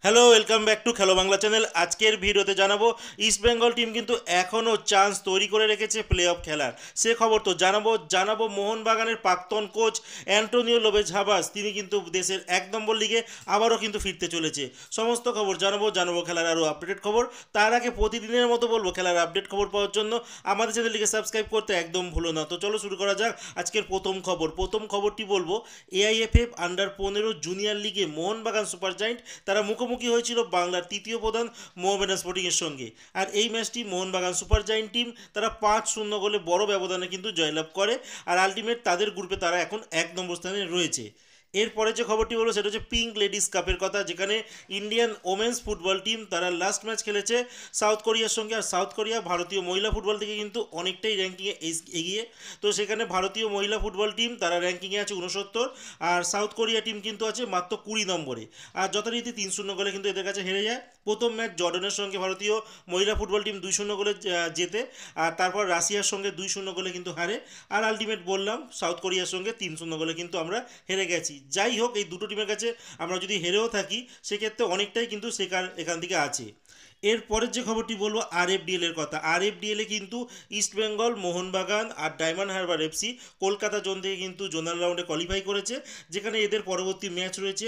Hello, welcome back to খেলো Bangla channel. আজকের ভিডিওতে জানাবো ইস্ট বেঙ্গল টিম কিন্তু এখনও চান্স তৈরি করে রেখেছে প্লে অফ খেলার। সে খবর তো জানাবো মোহনবাগানের প্রাক্তন কোচ অ্যান্টোনিও লোপেজ হাবাস তিনি কিন্তু দেশের 1 নম্বর লিগে আবারও কিন্তু ফিরতে চলেছে। সমস্ত খবর জানাবো খেলার আরও আপডেট খবর। তার আগে প্রতিদিনের মতো বলবো, খেলার আপডেট খবর পাওয়ার জন্য আমাদের চ্যানেলটিকে সাবস্ক্রাইব করতে একদম ভুলো না। তো চলো শুরু করা যাক আজকের প্রথম খবরটি বলবো, এআইএফএফ আন্ডার 15 জুনিয়র লিগে মোহনবাগান সুপার জায়েন্ট তারা মুখোমুখি হয়েছিল বাংলার তৃতীয় প্রধান মোহামেডান স্পোর্টিংয়ের সঙ্গে। আর এই ম্যাচটি মোহনবাগান সুপার জায়েন্ট টিম তারা 5-0 গোলে বড় ব্যবধানে কিন্তু জয়লাভ করে। আর আলটিমেট তাদের গ্রুপে তারা এখন 1 নম্বর স্থানে রয়েছে। এরপরে যে খবরটি হলো সেটা হচ্ছে পিঙ্ক লেডিস কাপের কথা, যেখানে ইন্ডিয়ান ওমেন্স ফুটবল টিম তারা লাস্ট ম্যাচ খেলেছে সাউথ কোরিয়ার সঙ্গে। আর সাউথ কোরিয়া ভারতীয় মহিলা ফুটবল থেকে কিন্তু অনেকটাই র্যাঙ্কিংয়ে এগিয়ে। তো সেখানে ভারতীয় মহিলা ফুটবল টিম তারা র্যাঙ্কিংয়ে আছে 69, আর সাউথ কোরিয়া টিম কিন্তু আছে মাত্র 20 নম্বরে। আর যথারীতি 3-0 গোলে কিন্তু এদের কাছে হেরে যায়। প্রথম ম্যাচ জর্ডানের সঙ্গে ভারতীয় মহিলা ফুটবল টিম 2-0 গোলে জেতে। আর তারপর রাশিয়ার সঙ্গে 2-0 গোলে কিন্তু হারে। আর আলটিমেট বললাম সাউথ কোরিয়ার সঙ্গে 3-0 গোলে কিন্তু আমরা হেরে গেছি। যাই হোক, এই দুটো টিমের কাছে আমরা যদি হেরেও থাকি সেক্ষেত্রে অনেকটাই কিন্তু শেখার এখান থেকে আছে। এরপরের যে খবরটি বলবো আরএফডিএল এর কথা। আরএফডিএল এ কিন্তু ইস্টবেঙ্গল, মোহনবাগান আর Diamond Harbour FC Kolkata zone থেকে কিন্তু জোনাল রাউন্ডে কোয়ালিফাই করেছে, যেখানে এদের পরবর্তী ম্যাচ রয়েছে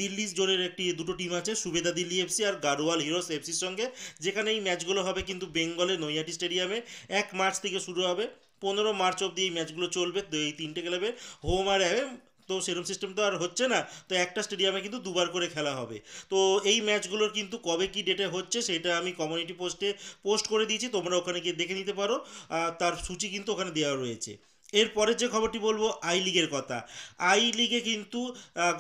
দিল্লি জোনের দুটো টিম আছে, সুবেদা দিল্লি এফসি আর গাড়োয়াল হিরোস এফসির সঙ্গে। যেখানে এই ম্যাচগুলো হবে কিন্তু বেঙ্গলের নৈহাটি স্টেডিয়ামে। 1 মার্চ থেকে শুরু হবে, 15 মার্চ অবধি এই ম্যাচগুলো চলবে। তো এই তিনটে ক্লাবে হোম আর অ্যাওয়ে, তো সেরকম সিস্টেম তো আর হচ্ছে না, তো একটা স্টেডিয়ামে কিন্তু দুবার করে খেলা হবে। তো এই ম্যাচগুলোর কিন্তু কবে কি ডেটে হচ্ছে সেটা আমি কমিউনিটি পোস্টে পোস্ট করে দিয়েছি, তোমরা ওখানে গিয়ে দেখে নিতে পারো। তার সূচি কিন্তু ওখানে দেওয়া রয়েছে। এরপরের যে খবরটি বলবো আই লিগের কথা। আই লিগে কিন্তু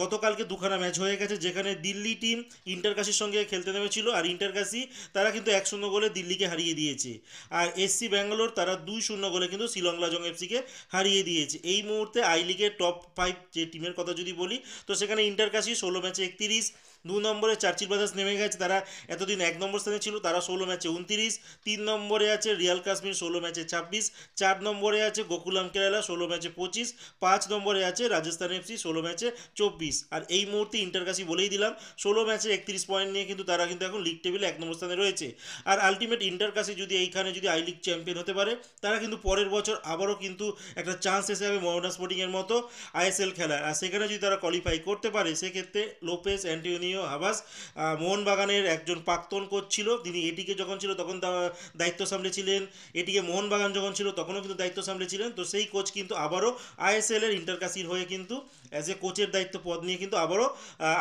গতকালকে দুখানা ম্যাচ হয়ে গেছে, যেখানে দিল্লি টিম ইন্টারকাশির সঙ্গে খেলতে নেমেছিল। আর ইন্টারকাশি তারা কিন্তু 1-0 গোলে দিল্লিকে হারিয়ে দিয়েছে। আর এসসি ব্যাঙ্গালোর তারা 2-0 গোলে কিন্তু শিলং লাজং এফসিকে হারিয়ে দিয়েছে। এই মুহূর্তে আই লিগের টপ 5 যে টিমের কথা যদি বলি, তো সেখানে ইন্টারকাশি 16 ম্যাচে 31, 2 নম্বরে চার্চিল ব্রাদার্স নেমে গেছে, তারা এতদিন 1 নম্বর স্থানে ছিল, তারা 16 ম্যাচে 29, 3 নম্বরে আছে রিয়াল কাশ্মীর 16 ম্যাচে 26, 4 নম্বরে আছে গোকুলাম কেরালা 16 ম্যাচে 25, 5 নম্বরে আছে রাজস্থান এফসি 16 ম্যাচে 24। আর এই মুহূর্তে ইন্টারকাশি বলেই দিলাম 16 ম্যাচে 31 পয়েন্ট নিয়ে কিন্তু তারা কিন্তু এখন লিগ টেবিলে 1 নম্বর স্থানে রয়েছে। আর আলটিমেট ইন্টারকাশি যদি এইখানে যদি আই লিগ চ্যাম্পিয়ন হতে পারে, তারা কিন্তু পরের বছর আবারও কিন্তু একটা চান্স এসে যাবে মোহামেডান স্পোর্টিংয়ের মতো আইএসএল খেলার। আর সেখানে যদি তারা কোয়ালিফাই করতে পারে সেক্ষেত্রে লোপেস অ্যান্টোনিও হাবাস মোহনবাগানের একজন প্রাক্তন কোচ ছিল, তিনি এটিকে যখন ছিল তখন দায়িত্ব সামলেছিলেন, এটিকে মোহনবাগান যখন ছিল তখনও কিন্তু দায়িত্ব সামলেছিলেন। তো সেই কোচ কিন্তু আবারও আইএসএল এর ইন্টারকাশির হয়ে কিন্তু অ্যাজ এ কোচের দায়িত্ব পদ নিয়ে কিন্তু আবারও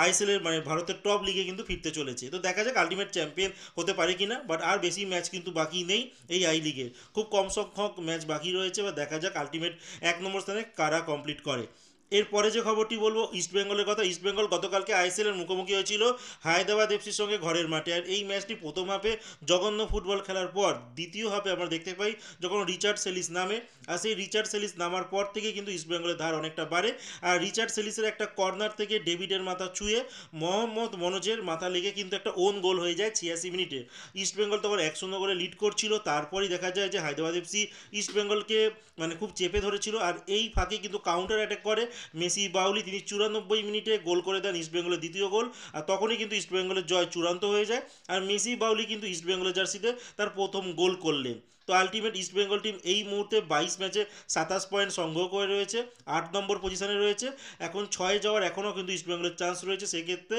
আইএসএল এর মানে ভারতের টপ লিগে কিন্তু ফিরতে চলেছে। তো দেখা যাক আলটিমেট চ্যাম্পিয়ন হতে পারে কিনা, বাট আর বেশি ম্যাচ কিন্তু বাকি নেই এই আই লিগের, খুব কম সংখ্যক ম্যাচ বাকি রয়েছে। বা দেখা যাক আলটিমেট 1 নম্বর স্থানে কারা কমপ্লিট করে। এরপরে যে খবরটি বলবো ইস্টবেঙ্গলের কথা। ইস্টবেঙ্গল গতকালকে আইএসএল এর মুখোমুখি হয়েছিল হায়দ্রাবাদ এফসির সঙ্গে ঘরের মাঠে। আর এই ম্যাচটি প্রথম হাফে জঘন্য ফুটবল খেলার পর দ্বিতীয় হাফে আমরা দেখতে পাই যখন রিচার্ড সেলিস নামে। আর সেই রিচার্ড সেলিস নামার পর থেকে কিন্তু ইস্টবেঙ্গলের ধার অনেকটা বাড়ে। আর রিচার্ড সেলিসের একটা কর্নার থেকে ডেভিডের মাথা ছুঁয়ে মোহাম্মদ মনোজের মাথা লেগে কিন্তু একটা ওন গোল হয়ে যায় 86 মিনিটে। ইস্টবেঙ্গল তখন 1-0 করে লিড করছিল। তারপরই দেখা যায় যে হায়দ্রাবাদ এফসি ইস্টবেঙ্গলকে মানে খুব চেপে ধরেছিল। আর এই ফাঁকে কিন্তু কাউন্টার অ্যাটাক করে মেসি বাউলি, তিনি 94 মিনিটে গোল করে দেন ইস্টবেঙ্গলের দ্বিতীয় গোল। আর তখনই কিন্তু ইস্টবেঙ্গলের জয় চূড়ান্ত হয়ে যায়। আর মেসি বাউলি কিন্তু ইস্টবেঙ্গলের জার্সিতে তার প্রথম গোল করলেন। তো আলটিমেট ইস্টবেঙ্গল টিম এই মুহূর্তে 22 ম্যাচে 27 পয়েন্ট সংগ্রহ করে রয়েছে, 8 নম্বর পজিশনে রয়েছে। এখন 6 যাওয়ার এখনও কিন্তু ইস্টবেঙ্গলের চান্স রয়েছে, সেক্ষেত্রে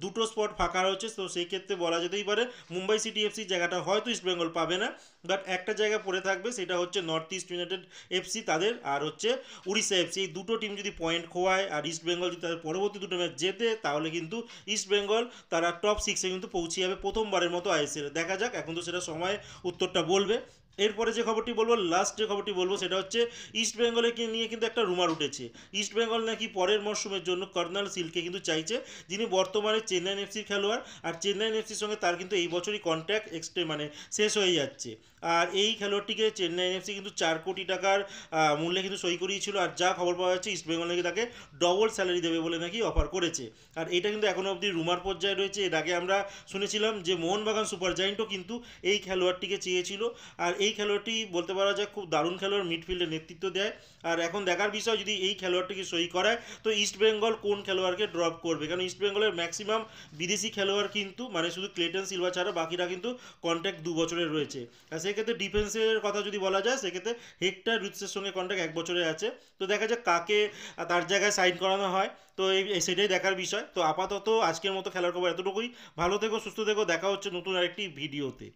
দুটো স্পট ফাঁকা রয়েছে। তো সেই ক্ষেত্রে বলা যেতেই পারে মুম্বাই সিটি এফসি জায়গাটা হয়তো ইস্টবেঙ্গল পাবে না, বাট একটা জায়গা পড়ে থাকবে, সেটা হচ্ছে নর্থ ইস্ট ইউনাইটেড এফসি তাদের, আর হচ্ছে উড়িষ্যা এফসি। এই দুটো টিম যদি পয়েন্ট খোয়ায় আর ইস্টবেঙ্গল যদি তাদের পরবর্তী দুটো ম্যাচ জেতে, তাহলে কিন্তু ইস্টবেঙ্গল তারা টপ 6-এ কিন্তু পৌঁছে যাবে প্রথমবারের মতো আইএসএল। দেখা যাক, এখন তো সেটা সময় উত্তরটা বলবে। এরপরে যে খবরটি বলবো, লাস্ট যে খবরটি বলবো সেটা হচ্ছে ইস্টবেঙ্গলকে নিয়ে কিন্তু একটা রুমার উঠেছে। ইস্টবেঙ্গল নাকি পরের মরশুমের জন্য কর্নাল সিলকে কিন্তু চাইছে, যিনি বর্তমানে চেন্নাই এফসির খেলোয়াড়। আর চেন্নাই এফসির সঙ্গে তার কিন্তু এই বছরই কন্ট্রাক্ট মানে শেষ হয়ে যাচ্ছে। আর এই খেলোয়াড়টিকে চেন্নাই এফসি কিন্তু 4 কোটি টাকার মূল্যে কিন্তু সই করিয়েছিল, আর যা খবর পাওয়া যাচ্ছে ইস্টবেঙ্গল নাকি তাকে ডবল স্যালারি দেবে বলে নাকি অফার করেছে। আর এটা কিন্তু এখনও অবধি রুমার পর্যায়ে রয়েছে। এর আগে আমরা শুনেছিলাম যে মোহনবাগান সুপার জায়েন্টও কিন্তু এই খেলোয়াড়টিকে চেয়েছিল। আর এই খেলোয়াড়টি বলতে পারা যায় খুব দারুণ খেলোয়াড়, মিডফিল্ডে নেতৃত্ব দেয়। আর এখন দেখার বিষয় যদি এই খেলোয়াড়টিকে সই করায় তো ইস্টবেঙ্গল কোন খেলোয়াড়কে ড্রপ করবে, কারণ ইস্টবেঙ্গলের ম্যাক্সিমাম বিদেশি খেলোয়াড় কিন্তু মানে শুধু ক্লেটন সিলভা ছাড়া বাকিরা কিন্তু কন্ট্যাক্ট 2 বছরের রয়েছে। আর সেক্ষেত্রে ডিফেন্সের কথা যদি বলা যায় সেক্ষেত্রে হেক্টর রুটসের সঙ্গে কন্ট্যাক্ট 1 বছরের আছে। তো দেখা যাক কাকে তার জায়গায় সাইন করানো হয়। তো সেটাই দেখার বিষয়। তো আপাতত আজকের মতো খেলার খবর এতটুকুই। ভালো থেকো, সুস্থ থেকো, দেখা হচ্ছে নতুন আরেকটি ভিডিওতে।